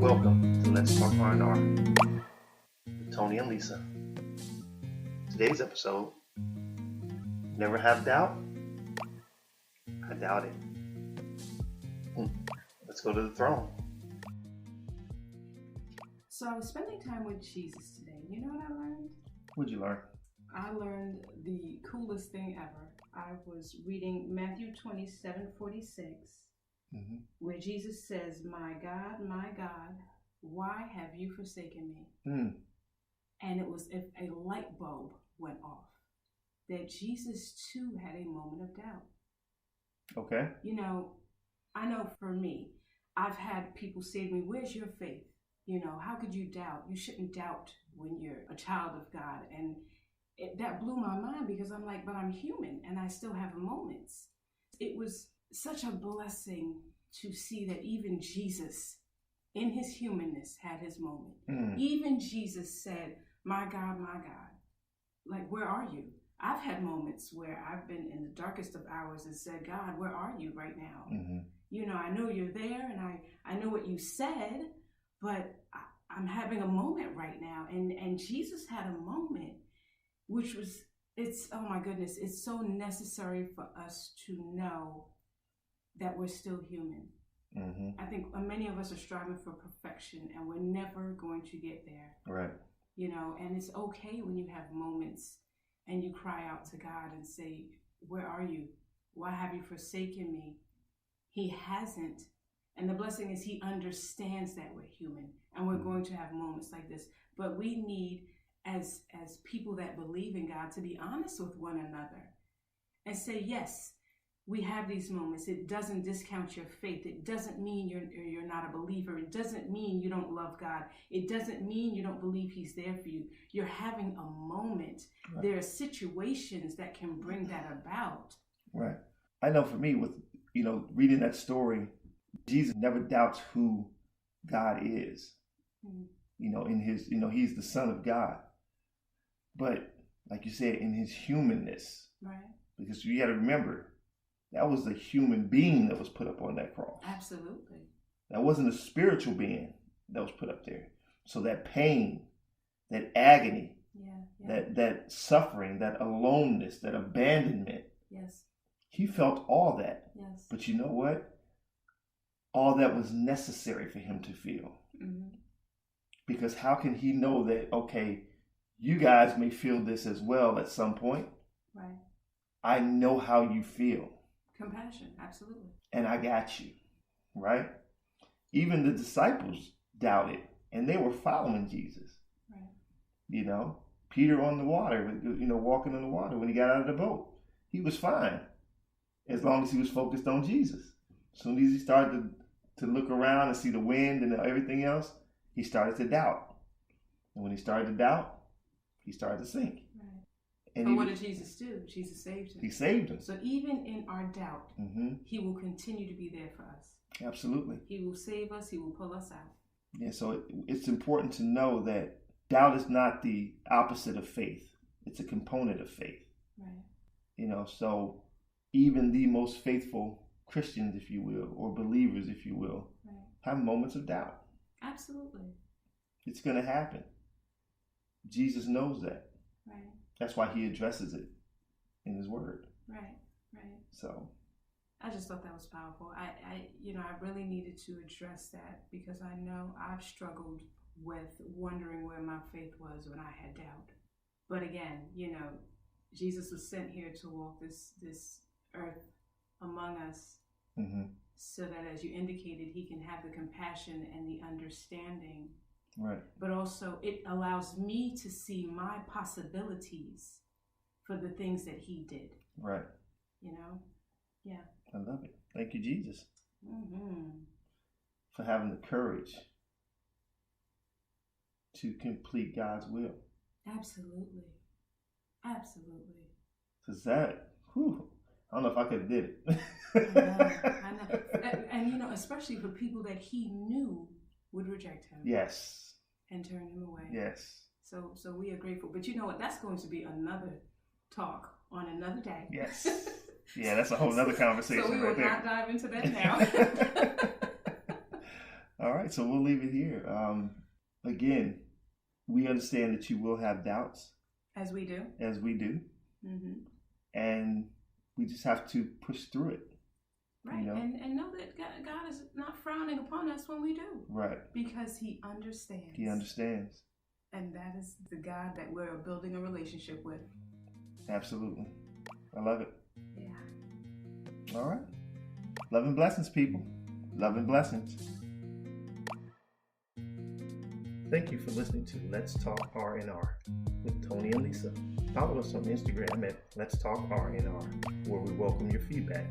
Welcome to Let's Talk R&R with Tony and Lisa. Today's episode, never have doubt? I doubt it. Let's go to the throne. So I was spending time with Jesus today. You know what I learned? What'd you learn? I learned the coolest thing ever. I was reading Matthew 27:46, where Jesus says, my God, why have you forsaken me? And it was if a light bulb went off, that Jesus too had a moment of doubt. Okay. You know, I know for me, I've had people say to me, where's your faith? You know, how could you doubt? You shouldn't doubt when you're a child of God. And that blew my mind because I'm like, but I'm human and I still have moments. It was such a blessing to see that even Jesus, in his humanness, had his moment. Even Jesus said, my God, like, where are you? I've had moments where I've been in the darkest of hours and said, God, where are you right now? You know, I know you're there and I know what you said, but I'm having a moment right now. And Jesus had a moment, which was, oh my goodness, it's so necessary for us to know that we're still human. I think many of us are striving for perfection and we're never going to get there. Right. You know, and it's okay when you have moments and you cry out to God and say, where are you? Why have you forsaken me? He hasn't. And the blessing is he understands that we're human and we're going to have moments like this. But we need, as people that believe in God, to be honest with one another and say, yes, we have these moments. It doesn't discount your faith. It doesn't mean you're not a believer. It doesn't mean you don't love God. It doesn't mean you don't believe he's there for you. You're having a moment. Right. There are situations that can bring that about. Right. I know for me, with, reading that story, Jesus never doubts who God is. In his, he's the Son of God. But like you said, in his humanness, right? Because you got to remember, that was a human being that was put up on that cross. Absolutely. That wasn't a spiritual being that was put up there. So that pain, that agony, that suffering, that aloneness, that abandonment. Yes. He felt all that. Yes. But you know what? All that was necessary for him to feel. Because how can he know that, okay, you guys may feel this as well at some point. Right. I know how you feel. Compassion, absolutely. And I got you, right? Even the disciples doubted, and they were following Jesus. Right. Peter on the water, walking on the water when he got out of the boat. He was fine as long as he was focused on Jesus. As soon as he started to look around and see the wind and everything else, he started to doubt. And when he started to doubt, he started to sink. But what did Jesus do? Jesus saved him. He saved him. So even in our doubt, he will continue to be there for us. Absolutely. He will save us. He will pull us out. Yeah, so it's important to know that doubt is not the opposite of faith. It's a component of faith. Right. So even the most faithful Christians, if you will, or believers, if you will, have moments of doubt. Absolutely. It's going to happen. Jesus knows that. Right. That's why he addresses it in his word. Right. So I just thought that was powerful. I really needed to address that because I know I've struggled with wondering where my faith was when I had doubt. But again, Jesus was sent here to walk this earth among us so that, as you indicated, he can have the compassion and the understanding. Right. But also it allows me to see my possibilities for the things that he did. Right. Yeah. I love it. Thank you, Jesus, for having the courage to complete God's will. Absolutely. Because that, I don't know if I could have did it. I know. And especially for people that he knew would reject him. Yes. And turn him away. Yes. So we are grateful. But you know what? That's going to be another talk on another day. Yes. Yeah, that's a whole nother conversation. So we will not dive into that now. All right. right, so we'll leave it here. Again, we understand that you will have doubts. As we do. As we do. Mm-hmm. And we just have to push through it. Right, and know that God is not frowning upon us when we do. Right. Because He understands. He understands. And that is the God that we're building a relationship with. Absolutely. I love it. Yeah. All right. Love and blessings, people. Love and blessings. Thank you for listening to Let's Talk R&R with Tony and Lisa. Follow us on Instagram at Let's Talk R&R, where we welcome your feedback.